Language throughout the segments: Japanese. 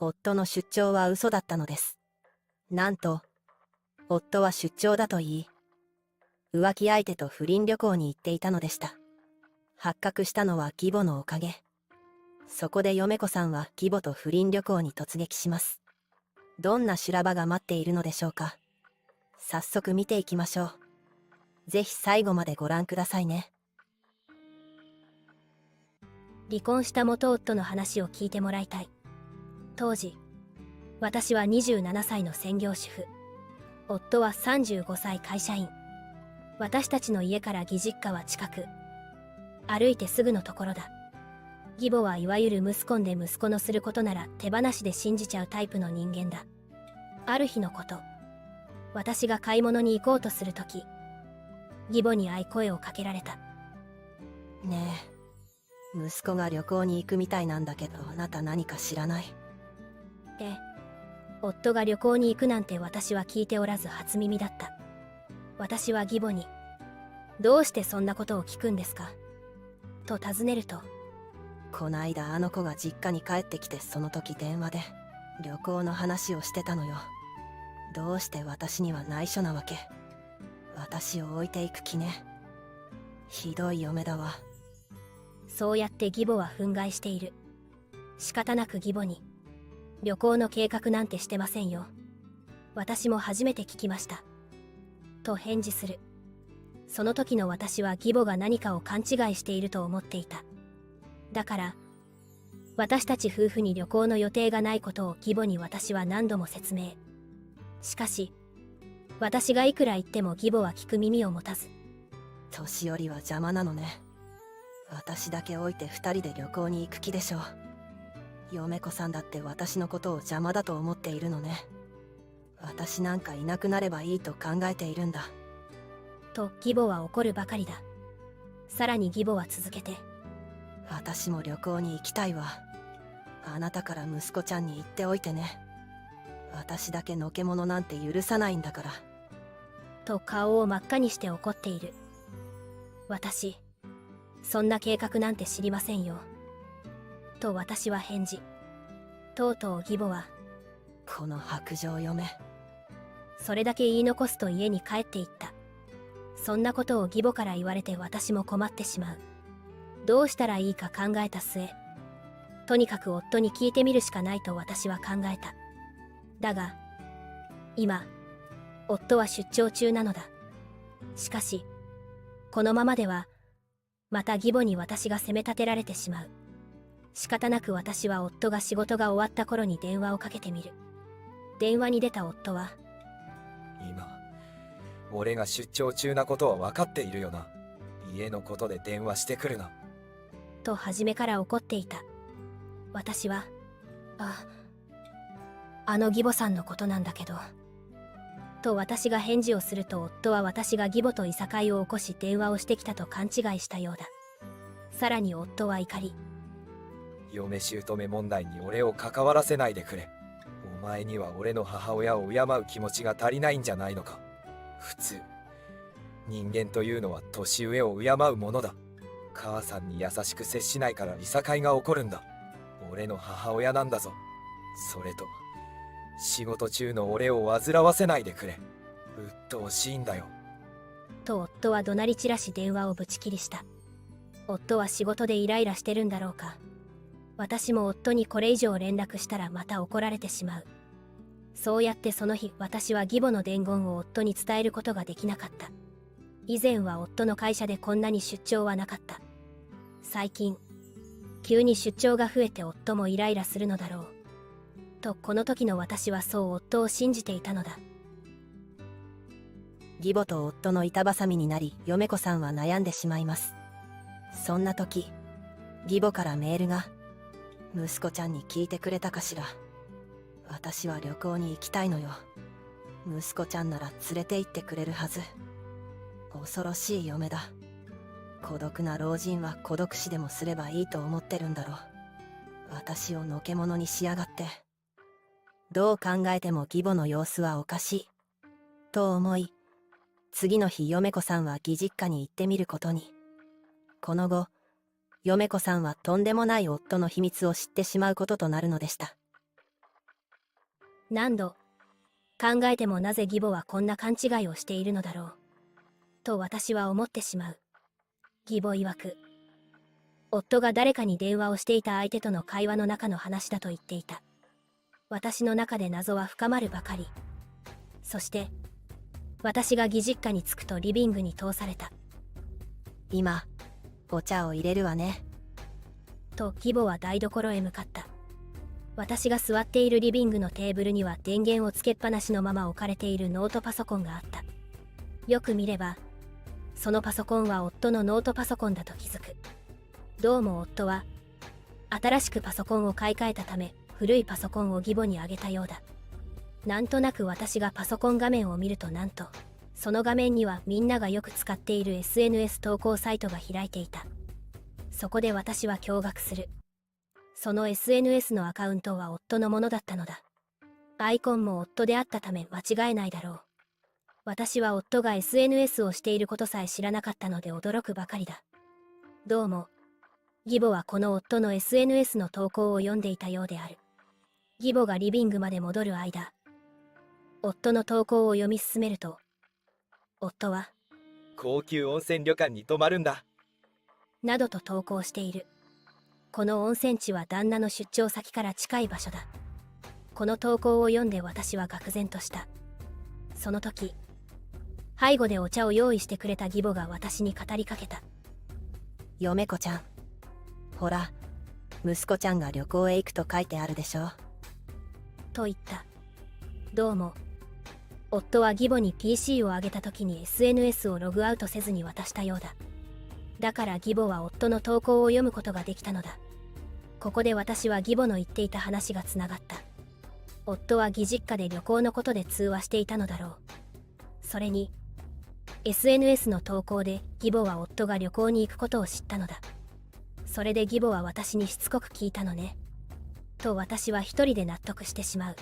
夫の出張は嘘だったのです。なんと、夫は出張だと言い、浮気相手と不倫旅行に行っていたのでした。発覚したのは義母のおかげ。そこで嫁子さんは義母と不倫旅行に突撃します。どんな修羅場が待っているのでしょうか。早速見ていきましょう。ぜひ最後までご覧くださいね。離婚した元夫の話を聞いてもらいたい。当時、私は27歳の専業主婦。夫は35歳会社員。私たちの家から義実家は近く、歩いてすぐのところだ。義母はいわゆる息子んで息子のすることなら手放しで信じちゃうタイプの人間だ。ある日のこと、私が買い物に行こうとするとき、義母に声をかけられた。ねえ、息子が旅行に行くみたいなんだけど、あなた何か知らない？夫が旅行に行くなんて私は聞いておらず初耳だった。私は義母に、どうしてそんなことを聞くんですかと尋ねると、こないだあの子が実家に帰ってきて、その時電話で旅行の話をしてたのよ。どうして私には内緒なわけ？私を置いていく気ね。ひどい嫁だわ。そうやって義母は憤慨している。仕方なく義母に、旅行の計画なんてしてませんよ。私も初めて聞きました。と返事する。その時の私は義母が何かを勘違いしていると思っていた。だから、私たち夫婦に旅行の予定がないことを義母に私は何度も説明。しかし、私がいくら言っても義母は聞く耳を持たず。年寄りは邪魔なのね。私だけ置いて二人で旅行に行く気でしょ。嫁子さんだって私のことを邪魔だと思っているのね。私なんかいなくなればいいと考えているんだ。と義母は怒るばかりだ。さらに義母は続けて、私も旅行に行きたいわ。あなたから息子ちゃんに言っておいてね。私だけのけ者なんて許さないんだから。と顔を真っ赤にして怒っている。私、そんな計画なんて知りませんよ。と私は返事。とうとう義母は、この薄情嫁。それだけ言い残すと家に帰っていった。そんなことを義母から言われて私も困ってしまう。どうしたらいいか考えた末、とにかく夫に聞いてみるしかないと私は考えた。だが、今、夫は出張中なのだ。しかし、このままでは、また義母に私が責め立てられてしまう。仕方なく私は夫が仕事が終わった頃に電話をかけてみる。電話に出た夫は、今、俺が出張中なことは分かっているよな。家のことで電話してくるな。と初めから怒っていた。私は、あの義母さんのことなんだけど。と私が返事をすると夫は私が義母といさかいを起こし電話をしてきたと勘違いしたようだ。さらに夫は怒り、嫁姑問題に俺を関わらせないでくれ。お前には俺の母親を敬う気持ちが足りないんじゃないのか。普通、人間というのは年上を敬うものだ。母さんに優しく接しないからいさかいが起こるんだ。俺の母親なんだぞ。それと、仕事中の俺を煩わせないでくれ。うっとうしいんだよ。と夫は怒鳴り散らし電話をぶち切りした。夫は仕事でイライラしてるんだろうか。私も夫にこれ以上連絡したらまた怒られてしまう。そうやってその日、私は義母の伝言を夫に伝えることができなかった。以前は夫の会社でこんなに出張はなかった。最近、急に出張が増えて夫もイライラするのだろう。とこの時の私はそう夫を信じていたのだ。義母と夫の板挟みになり、嫁子さんは悩んでしまいます。そんな時、義母からメールが。息子ちゃんに聞いてくれたかしら。私は旅行に行きたいのよ。息子ちゃんなら連れて行ってくれるはず。恐ろしい嫁だ。孤独な老人は孤独死でもすればいいと思ってるんだろう。私をのけ者にしやがって。どう考えても義母の様子はおかしい。と思い、次の日嫁子さんは義実家に行ってみることに。この後、嫁子さんはとんでもない夫の秘密を知ってしまうこととなるのでした。何度考えてもなぜ義母はこんな勘違いをしているのだろうと私は思ってしまう。義母曰く、夫が誰かに電話をしていた相手との会話の中の話だと言っていた。私の中で謎は深まるばかり。そして私が義実家に着くとリビングに通された。今お茶を入れるわね。と義母は台所へ向かった。私が座っているリビングのテーブルには電源をつけっぱなしのまま置かれているノートパソコンがあった。よく見ればそのパソコンは夫のノートパソコンだと気づく。どうも夫は新しくパソコンを買い替えたため古いパソコンを義母にあげたようだ。なんとなく私がパソコン画面を見ると、なんとその画面にはみんながよく使っている SNS 投稿サイトが開いていた。そこで私は驚愕する。その SNS のアカウントは夫のものだったのだ。アイコンも夫であったため間違えないだろう。私は夫が SNS をしていることさえ知らなかったので驚くばかりだ。どうも義母はこの夫の SNS の投稿を読んでいたようである。義母がリビングまで戻る間、夫の投稿を読み進めると、夫は高級温泉旅館に泊まるんだ。などと投稿している。この温泉地は旦那の出張先から近い場所だ。この投稿を読んで私は愕然とした。その時、背後でお茶を用意してくれた義母が私に語りかけた。嫁子ちゃん、ほら息子ちゃんが旅行へ行くと書いてあるでしょ。と言った。どうも夫は義母に PC をあげた時に SNS をログアウトせずに渡したようだ。だから義母は夫の投稿を読むことができたのだ。ここで私は義母の言っていた話がつながった。夫は義実家で旅行のことで通話していたのだろう。それに SNS の投稿で義母は夫が旅行に行くことを知ったのだ。それで義母は私にしつこく聞いたのね。と私は一人で納得してしまう。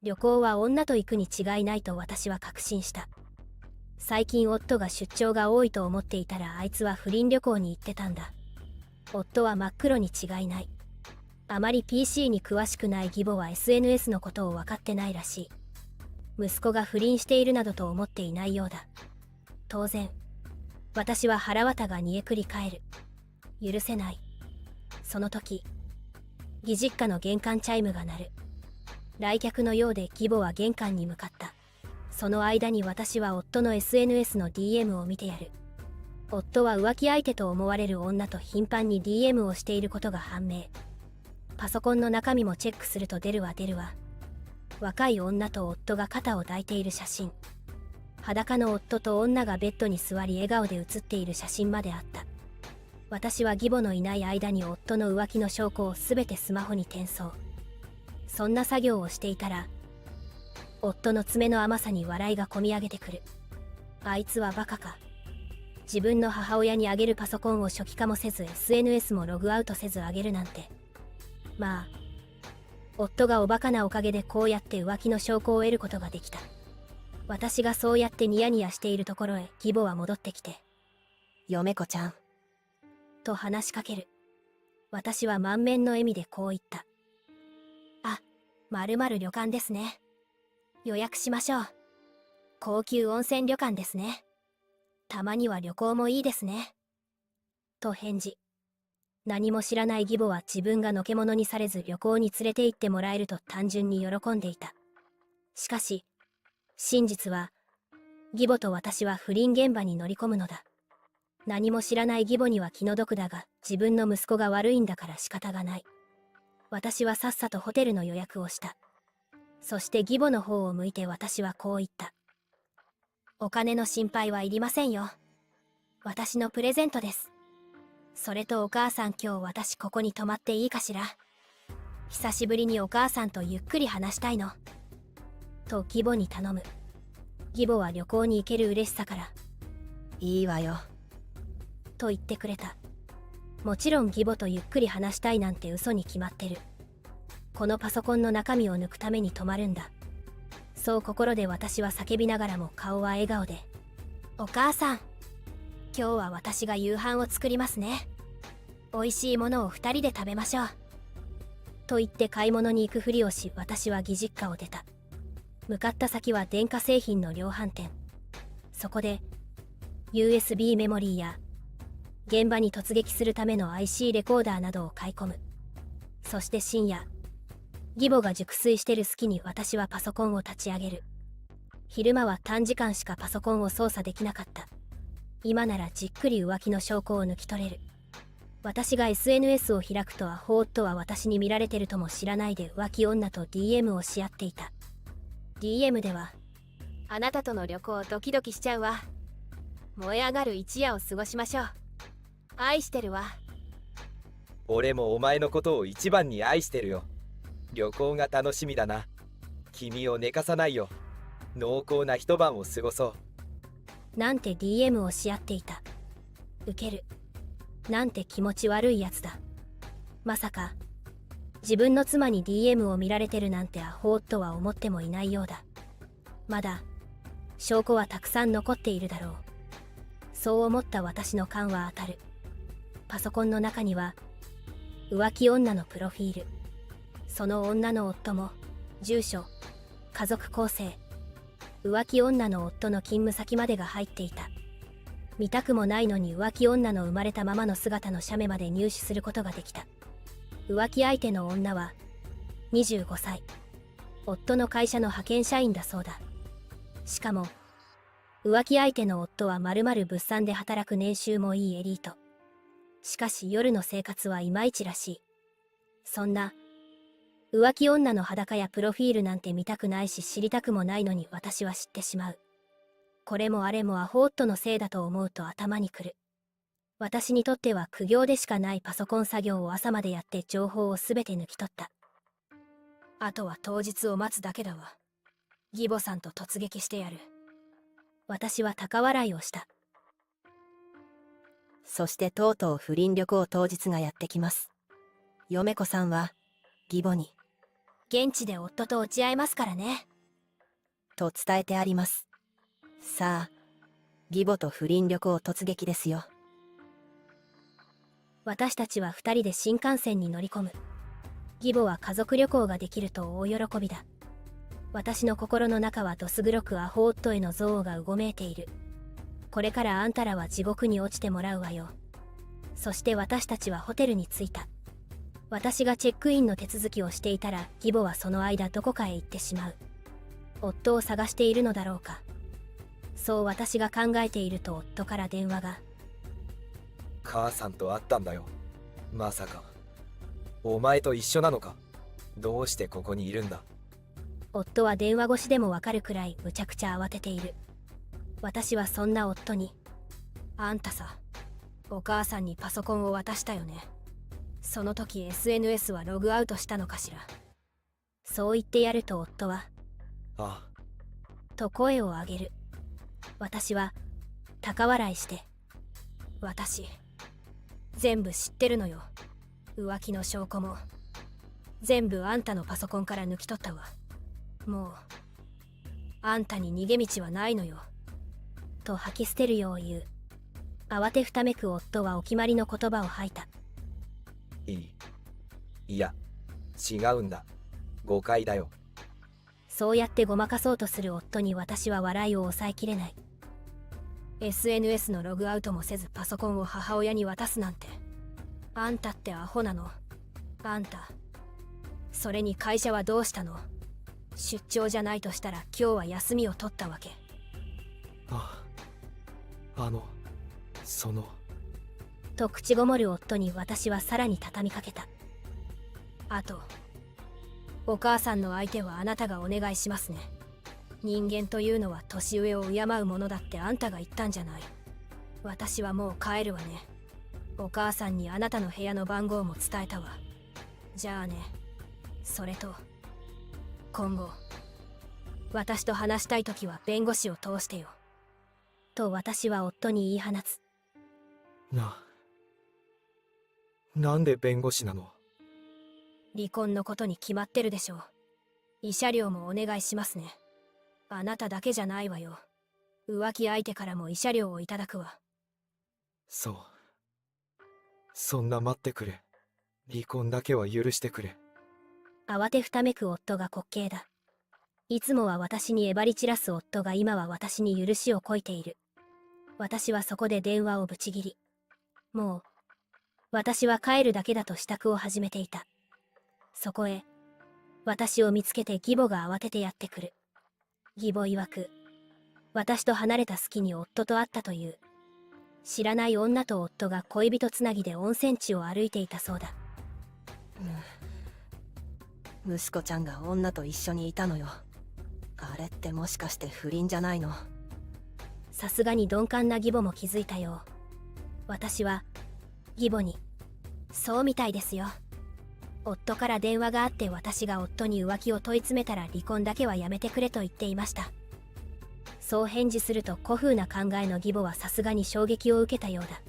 旅行は女と行くに違いないと私は確信した。最近夫が出張が多いと思っていたら、あいつは不倫旅行に行ってたんだ。夫は真っ黒に違いない。あまり PC に詳しくない義母は SNS のことを分かってないらしい。息子が不倫しているなどと思っていないようだ。当然私は腹渡が煮えくり返る。許せない。その時義実家の玄関チャイムが鳴る。来客のようで義母は玄関に向かった。その間に私は夫の SNS の DM を見てやる。夫は浮気相手と思われる女と頻繁に DM をしていることが判明。パソコンの中身もチェックすると出るわ。若い女と夫が肩を抱いている写真。裸の夫と女がベッドに座り笑顔で写っている写真まであった。私は義母のいない間に夫の浮気の証拠をすべてスマホに転送。そんな作業をしていたら、夫の爪の甘さに笑いがこみ上げてくる。あいつはバカか。自分の母親にあげるパソコンを初期化もせず SNS もログアウトせずあげるなんて。まあ夫がおバカなおかげでこうやって浮気の証拠を得ることができた。私がそうやってニヤニヤしているところへ義母は戻ってきて、嫁子ちゃんと話しかける。私は満面の笑みでこう言った。あ、〇〇旅館ですね。予約しましょう。高級温泉旅館ですね。たまには旅行もいいですね。と返事。何も知らない義母は自分がのけ者にされず旅行に連れて行ってもらえると単純に喜んでいた。しかし真実は、義母と私は不倫現場に乗り込むのだ。何も知らない義母には気の毒だが、自分の息子が悪いんだから仕方がない。私はさっさとホテルの予約をした。そして義母の方を向いて私はこう言った。お金の心配はいりませんよ。私のプレゼントです。それとお母さん、今日私ここに泊まっていいかしら。久しぶりにお母さんとゆっくり話したいの。と義母に頼む。義母は旅行に行ける嬉しさから、いいわよと言ってくれた。もちろん義母とゆっくり話したいなんて嘘に決まってる。このパソコンの中身を抜くために泊まるんだ。そう心で私は叫びながらも顔は笑顔で、お母さん、今日は私が夕飯を作りますね。おいしいものを2人で食べましょう。と言って買い物に行くふりをし、私は義実家を出た。向かった先は電化製品の量販店。そこで USB メモリーや現場に突撃するための IC レコーダーなどを買い込む。そして深夜、義母が熟睡してる隙に私はパソコンを立ち上げる。昼間は短時間しかパソコンを操作できなかった。今ならじっくり浮気の証拠を抜き取れる。私が SNS を開くとアホ夫は私に見られてるとも知らないで浮気女と DM をし合っていた。DM では、あなたとの旅行ドキドキしちゃうわ。燃え上がる一夜を過ごしましょう。愛してるわ。俺もお前のことを一番に愛してるよ。旅行が楽しみだな。君を寝かさないよ。濃厚な一晩を過ごそう。なんて DM をし合っていた。ウケる。なんて気持ち悪いやつだ。まさか自分の妻に DM を見られてるなんてアホとは思ってもいないようだ。まだ証拠はたくさん残っているだろう。そう思った私の勘は当たる。パソコンの中には浮気女のプロフィール、その女の夫も住所、家族構成、浮気女の夫の勤務先までが入っていた。見たくもないのに浮気女の生まれたままの姿の写メまで入手することができた。浮気相手の女は25歳。夫の会社の派遣社員だそうだ。しかも浮気相手の夫はまるまる物産で働く年収もいいエリート。しかし夜の生活はいまいちらしい。そんな浮気女の裸やプロフィールなんて見たくないし知りたくもないのに私は知ってしまう。これもあれもアホ夫のせいだと思うと頭にくる。私にとっては苦行でしかないパソコン作業を朝までやって情報をすべて抜き取った。あとは当日を待つだけだわ。義母さんと突撃してやる。私は高笑いをした。そしてとうとう不倫旅行当日がやってきます。嫁子さんは義母に現地で夫と落ち合いますからね。と伝えてあります。さあ、義母と不倫旅行突撃ですよ。私たちは2人で新幹線に乗り込む。義母は家族旅行ができると大喜びだ。私の心の中はどす黒くアホ夫への憎悪がうごめいている。これからあんたらは地獄に落ちてもらうわよ。そして私たちはホテルに着いた。私がチェックインの手続きをしていたら義母はその間どこかへ行ってしまう。夫を探しているのだろうか。そう私が考えていると夫から電話が。母さんと会ったんだよ。まさかお前と一緒なのか。どうしてここにいるんだ。夫は電話越しでもわかるくらいむちゃくちゃ慌てている。私はそんな夫に、あんたさ、お母さんにパソコンを渡したよね。その時 SNS はログアウトしたのかしら。そう言ってやると夫は、ああ、と声を上げる。私は高笑いして、私全部知ってるのよ。浮気の証拠も全部あんたのパソコンから抜き取ったわ。もうあんたに逃げ道はないのよ。と吐き捨てるよう言う。慌てふためく夫はお決まりの言葉を吐いた。いや違うんだ。誤解だよ。そうやってごまかそうとする夫に私は笑いを抑えきれない。SNS のログアウトもせずパソコンを母親に渡すなんて。あんたってアホなの。あんた。それに会社はどうしたの。出張じゃないとしたら今日は休みを取ったわけ。と口ごもる夫に私はさらに畳みかけた。あと、お母さんの相手はあなたがお願いしますね。人間というのは年上を敬うものだってあんたが言ったんじゃない。私はもう帰るわね。お母さんにあなたの部屋の番号も伝えたわ。じゃあね。それと、今後、私と話したいときは弁護士を通してよ。と私は夫に言い放つ。なんで弁護士なの。離婚のことに決まってるでしょう。慰謝料もお願いしますね。あなただけじゃないわよ。浮気相手からも慰謝料をいただくわ。そう。そんな待ってくれ。離婚だけは許してくれ。慌てふためく夫が滑稽だ。いつもは私にえばり散らす夫が今は私に許しをこいている。私はそこで電話をぶち切り、もう私は帰るだけだと支度を始めていた。そこへ私を見つけて義母が慌ててやってくる。義母曰く、私と離れた隙に夫と会ったという。知らない女と夫が恋人つなぎで温泉地を歩いていたそうだ。息子ちゃんが女と一緒にいたのよ。あれってもしかして不倫じゃないの？さすがに鈍感な義母も気づいたよう。私は義母に、そうみたいですよ。夫から電話があって私が夫に浮気を問い詰めたら離婚だけはやめてくれと言っていました。そう返事すると古風な考えの義母はさすがに衝撃を受けたようだ。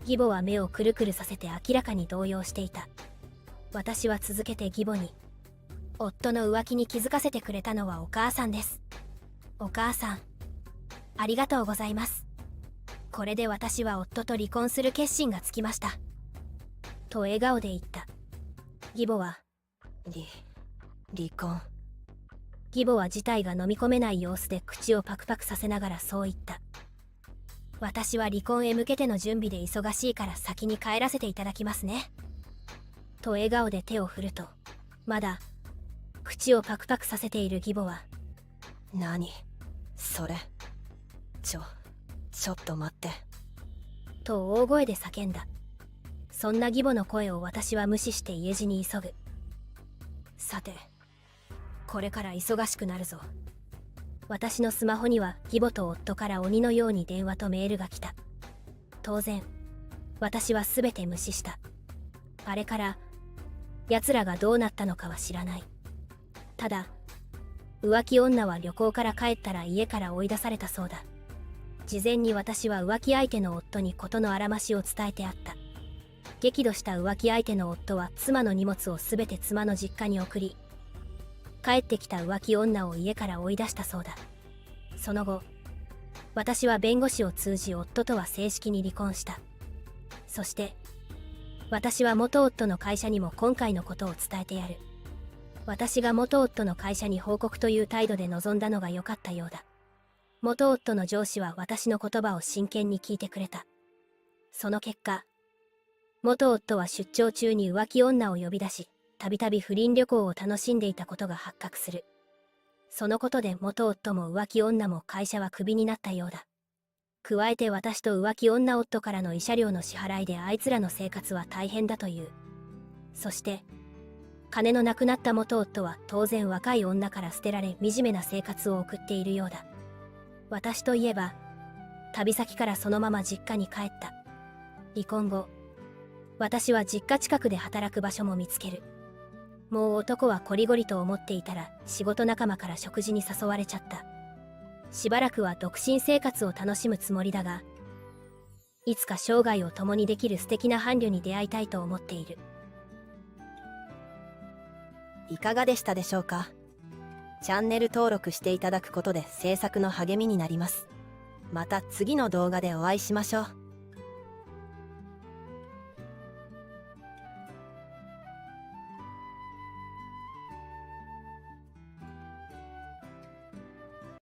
義母は目をくるくるさせて明らかに動揺していた。私は続けて義母に、夫の浮気に気づかせてくれたのはお母さんです。お母さん、ありがとうございます。これで私は夫と離婚する決心がつきました。と笑顔で言った。義母は、離婚。義母は事態が飲み込めない様子で口をパクパクさせながらそう言った。私は離婚へ向けての準備で忙しいから先に帰らせていただきますね。と笑顔で手を振ると、まだ口をパクパクさせている義母は、何それ。ちょっと待って。と大声で叫んだ。そんな義母の声を私は無視して家路に急ぐ。さて、これから忙しくなるぞ。私のスマホには義母と夫から鬼のように電話とメールが来た。当然、私は全て無視した。あれから奴らがどうなったのかは知らない。ただ、浮気女は旅行から帰ったら家から追い出されたそうだ。事前に私は浮気相手の夫に事のあらましを伝えてあった。激怒した浮気相手の夫は妻の荷物を全て妻の実家に送り、帰ってきた浮気女を家から追い出したそうだ。その後、私は弁護士を通じ夫とは正式に離婚した。そして、私は元夫の会社にも今回のことを伝えてやる。私が元夫の会社に報告という態度で臨んだのが良かったようだ。元夫の上司は私の言葉を真剣に聞いてくれた。その結果、元夫は出張中に浮気女を呼び出し、たびたび不倫旅行を楽しんでいたことが発覚する。そのことで元夫も浮気女も会社はクビになったようだ。加えて私と浮気女夫からの慰謝料の支払いであいつらの生活は大変だという。そして、金のなくなった元夫は当然若い女から捨てられ惨めな生活を送っているようだ。私といえば、旅先からそのまま実家に帰った。離婚後、私は実家近くで働く場所も見つける。もう男はこりごりと思っていたら仕事仲間から食事に誘われちゃった。しばらくは独身生活を楽しむつもりだが、いつか生涯を共にできる素敵な伴侶に出会いたいと思っている。いかがでしたでしょうか？チャンネル登録していただくことで制作の励みになります。また次の動画でお会いしましょう。